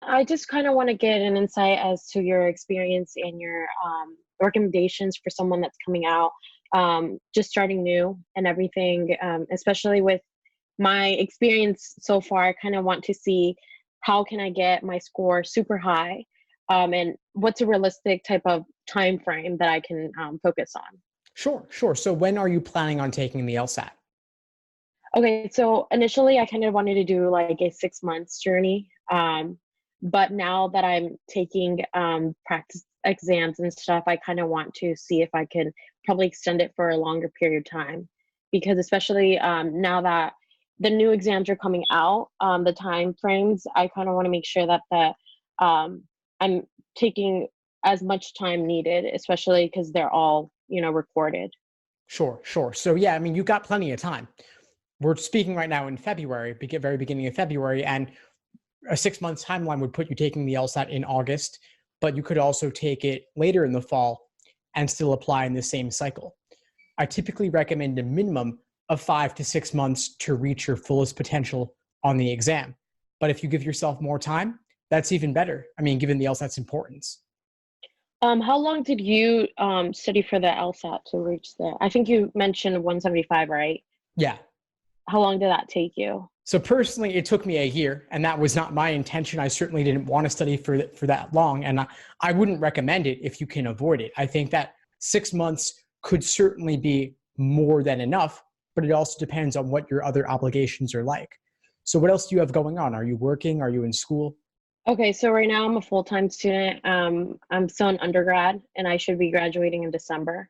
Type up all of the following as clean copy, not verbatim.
I just kind of want to get an insight as to your experience and your recommendations for someone that's coming out, just starting new and everything, especially with my experience so far. I kind of want to see how can I get my score super high, and what's a realistic type of time frame that I can focus on. Sure, sure. So when are you planning on taking the LSAT? Okay, so initially I kind of wanted to do like a 6 months journey. But now that I'm taking practice exams and stuff, I kind of want to see if I can probably extend it for a longer period of time. Because especially now that the new exams are coming out, the time frames, I kind of want to make sure that I'm taking as much time needed, especially because they're all, recorded. Sure, sure. So yeah, I mean, you got plenty of time. We're speaking right now in February, very beginning of February, and a 6 month timeline would put you taking the LSAT in August, but you could also take it later in the fall and still apply in the same cycle. I typically recommend a minimum of 5 to 6 months to reach your fullest potential on the exam. But if you give yourself more time, that's even better. I mean, given the LSAT's importance. How long did you study for the LSAT to reach the? I think you mentioned 175, right? Yeah. How long did that take you? So personally, it took me a year, and that was not my intention. I certainly didn't want to study for that long, and I wouldn't recommend it if you can avoid it. I think that 6 months could certainly be more than enough, but it also depends on what your other obligations are like. So what else do you have going on? Are you working? Are you in school? Okay, so right now I'm a full-time student. I'm still an undergrad, and I should be graduating in December.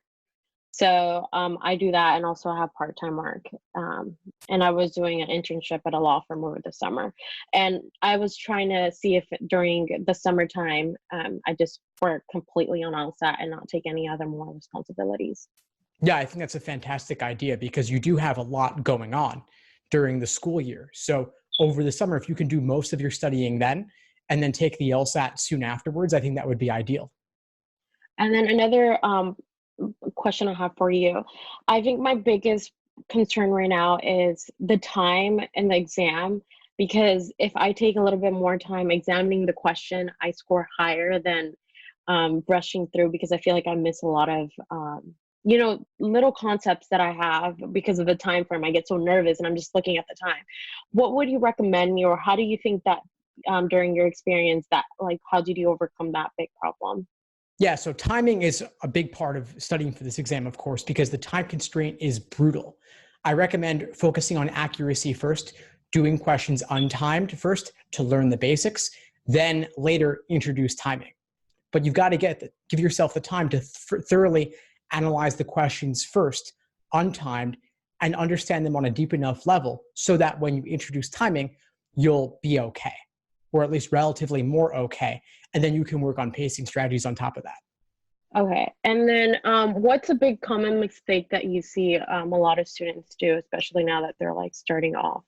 So I do that and also have part-time work. And I was doing an internship at a law firm over the summer. And I was trying to see if during the summertime, I just work completely on LSAT and not take any other more responsibilities. Yeah, I think that's a fantastic idea because you do have a lot going on during the school year. So over the summer, if you can do most of your studying then and then take the LSAT soon afterwards, I think that would be ideal. And then another question I have for you. I think my biggest concern right now is the time in the exam, because if I take a little bit more time examining the question, I score higher than brushing through, because I feel like I miss a lot of little concepts that I have because of the time frame. I get so nervous and I'm just looking at the time. What would you recommend me, or how do you think that during your experience, that like how did you overcome that big problem? Yeah, so timing is a big part of studying for this exam, of course, because the time constraint is brutal. I recommend focusing on accuracy first, doing questions untimed first to learn the basics, then later introduce timing. But you've got to give yourself the time to thoroughly analyze the questions first, untimed, and understand them on a deep enough level so that when you introduce timing, you'll be okay, or at least relatively more okay. And then you can work on pacing strategies on top of that. Okay. And then what's a big common mistake that you see a lot of students do, especially now that they're like starting off?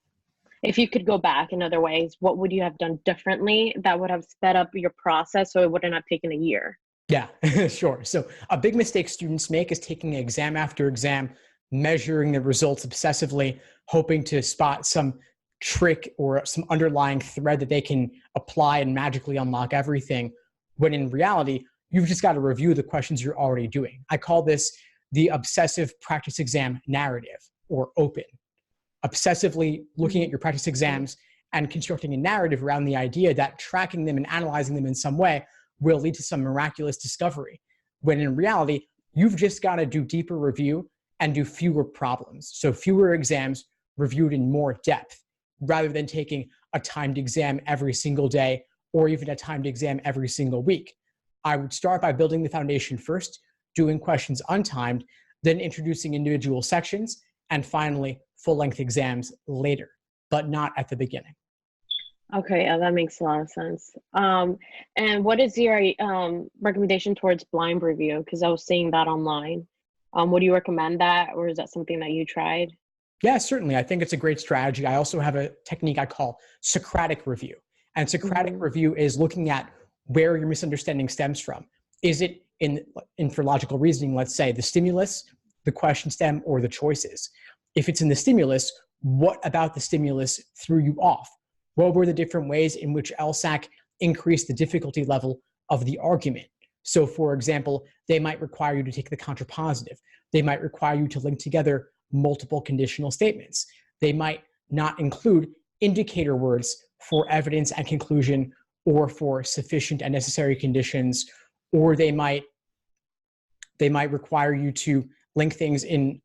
If you could go back in other ways, what would you have done differently that would have sped up your process so it wouldn't have taken a year? Yeah, sure. So a big mistake students make is taking exam after exam, measuring the results obsessively, hoping to spot some trick or some underlying thread that they can apply and magically unlock everything, when in reality, you've just got to review the questions you're already doing. I call this the obsessive practice exam narrative, or OPEN. Obsessively looking at your practice exams and constructing a narrative around the idea that tracking them and analyzing them in some way will lead to some miraculous discovery, when in reality, you've just got to do deeper review and do fewer problems. So fewer exams reviewed in more depth, rather than taking a timed exam every single day or even a timed exam every single week. I would start by building the foundation first, doing questions untimed, then introducing individual sections, and finally full-length exams later, but not at the beginning. Okay, yeah, that makes a lot of sense. And what is your recommendation towards blind review? Because I was seeing that online. Would you recommend that, or is that something that you tried? Yeah, certainly. I think it's a great strategy. I also have a technique I call Socratic review. And Socratic Hmm. review is looking at where your misunderstanding stems from. Is it in for logical reasoning, let's say, the stimulus, the question stem, or the choices? If it's in the stimulus, what about the stimulus threw you off? What were the different ways in which LSAC increase the difficulty level of the argument. So for example, they might require you to take the contrapositive. They might require you to link together multiple conditional statements. They might not include indicator words for evidence and conclusion or for sufficient and necessary conditions, or they might require you to link things in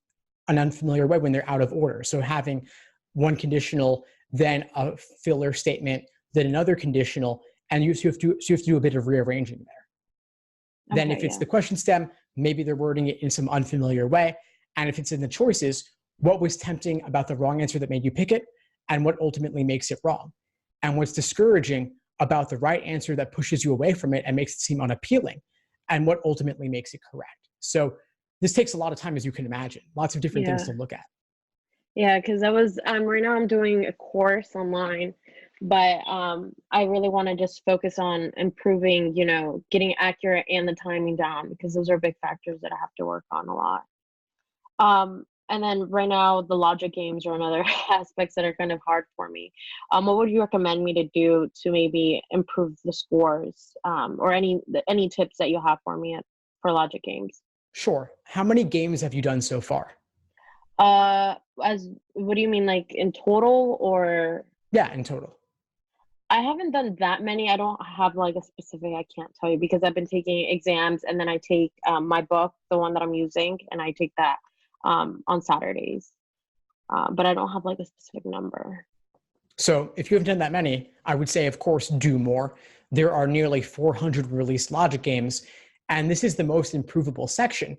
an unfamiliar way when they're out of order. So having one conditional, then a filler statement, then another conditional, and you have to do a bit of rearranging there. Then if it's the question stem, maybe they're wording it in some unfamiliar way. And if it's in the choices, what was tempting about the wrong answer that made you pick it, and what ultimately makes it wrong? And what's discouraging about the right answer that pushes you away from it and makes it seem unappealing, and what ultimately makes it correct? So this takes a lot of time, as you can imagine, lots of different things to look at. Yeah, because right now I'm doing a course online, but I really want to just focus on improving, getting accurate and the timing down, because those are big factors that I have to work on a lot. And then right now the logic games are another aspects that are kind of hard for me. What would you recommend me to do to maybe improve the scores, or any tips that you have for me for logic games? Sure. How many games have you done so far? What do you mean, like in total, or? Yeah, in total. I haven't done that many. I don't have like a specific, I can't tell you, because I've been taking exams, and then I take my book, the one that I'm using, and I take that on Saturdays. But I don't have like a specific number. So if you haven't done that many, I would say, of course, do more. There are nearly 400 released logic games, and this is the most improvable section,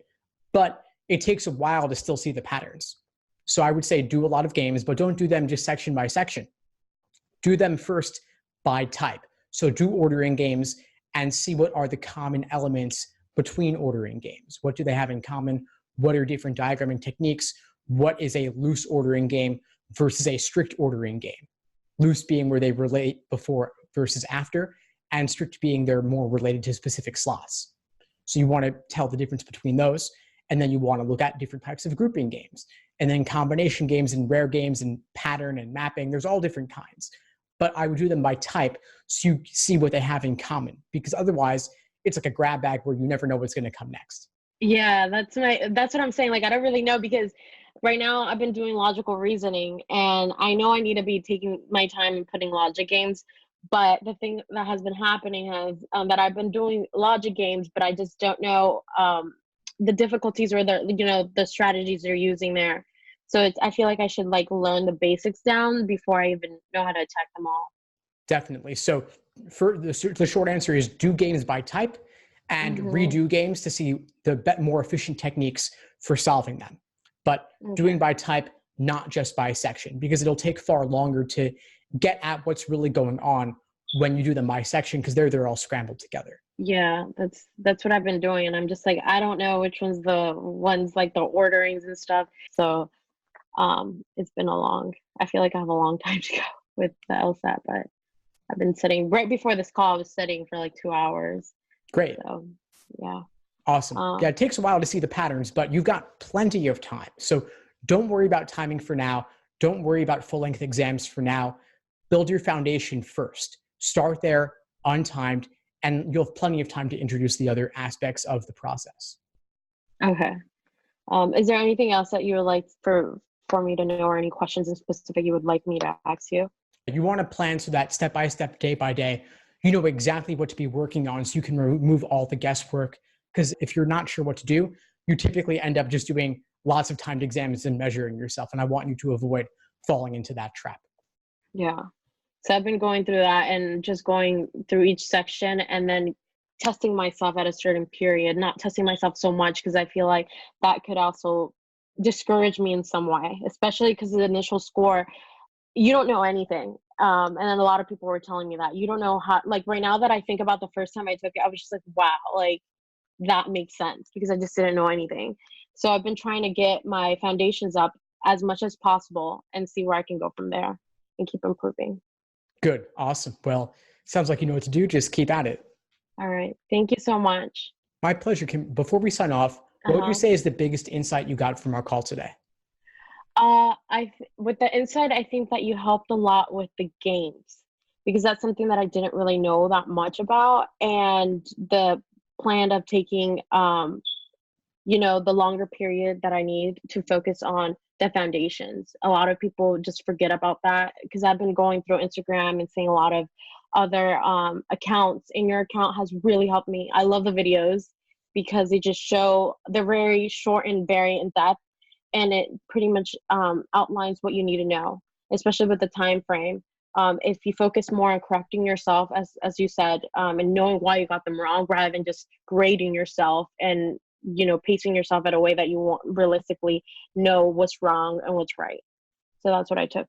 but it takes a while to still see the patterns. So I would say do a lot of games, but don't do them just section by section. Do them first by type. So do ordering games and see what are the common elements between ordering games. What do they have in common? What are different diagramming techniques? What is a loose ordering game versus a strict ordering game? Loose being where they relate before versus after, and strict being they're more related to specific slots. So you want to tell the difference between those, and then you want to look at different types of grouping games, and then combination games and rare games and pattern and mapping. There's all different kinds. But I would do them by type so you see what they have in common, because otherwise it's like a grab bag where you never know what's going to come next. Yeah, that's what I'm saying. Like, I don't really know, because right now I've been doing logical reasoning, and I know I need to be taking my time and putting logic games. But the thing that has been happening is that I've been doing logic games, but I just don't know the difficulties or the strategies they're using there. So I feel like I should like learn the basics down before I even know how to attack them all. Definitely. So for the short answer is do games by type and redo games to see the more efficient techniques for solving them. But doing by type, not just by section, because it'll take far longer to get at what's really going on when you do them by section, because they're all scrambled together. Yeah, that's what I've been doing, and I'm just like, I don't know which one's the ones, like the orderings and stuff. So it's been I feel like I have a long time to go with the LSAT, but I've been sitting right before this call. I was sitting for like 2 hours. Great. So yeah. Awesome. Yeah, it takes a while to see the patterns, but you've got plenty of time. So don't worry about timing for now. Don't worry about full-length exams for now. Build your foundation first. Start there, untimed, and you'll have plenty of time to introduce the other aspects of the process. Okay. Is there anything else that you would like for me to know, or any questions in specific you would like me to ask you? You want to plan so that step by step, day by day, you know exactly what to be working on so you can remove all the guesswork. Because if you're not sure what to do, you typically end up just doing lots of timed exams and measuring yourself. And I want you to avoid falling into that trap. Yeah. So I've been going through that and just going through each section and then testing myself at a certain period, not testing myself so much, because I feel like that could also discourage me in some way, especially because the initial score, you don't know anything. And then a lot of people were telling me that you don't know how, like right now that I think about the first time I took it, I was just like, wow, like that makes sense, because I just didn't know anything. So I've been trying to get my foundations up as much as possible and see where I can go from there and keep improving. Good. Awesome. Well, sounds like you know what to do. Just keep at it. All right. Thank you so much. My pleasure, Kim. Before we sign off, what would you say is the biggest insight you got from our call today? With the insight, I think that you helped a lot with the games, because that's something that I didn't really know that much about. And the plan of taking, the longer period that I need to focus on the foundations. A lot of people just forget about that, because I've been going through Instagram and seeing a lot of other accounts, and your account has really helped me. I love the videos because they just show, they're very short and very in depth, and it pretty much outlines what you need to know, especially with the time frame. If you focus more on correcting yourself, as you said, and knowing why you got them wrong, rather than just grading yourself and pacing yourself at a way that you won't realistically know what's wrong and what's right. So that's what I took.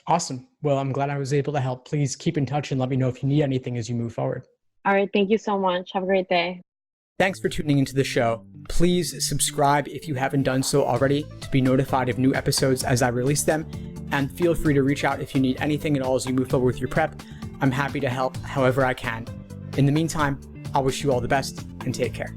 Awesome. Well, I'm glad I was able to help. Please keep in touch and let me know if you need anything as you move forward. All right. Thank you so much. Have a great day. Thanks for tuning into the show. Please subscribe if you haven't done so already to be notified of new episodes as I release them. And feel free to reach out if you need anything at all as you move forward with your prep. I'm happy to help however I can. In the meantime, I'll wish you all the best and take care.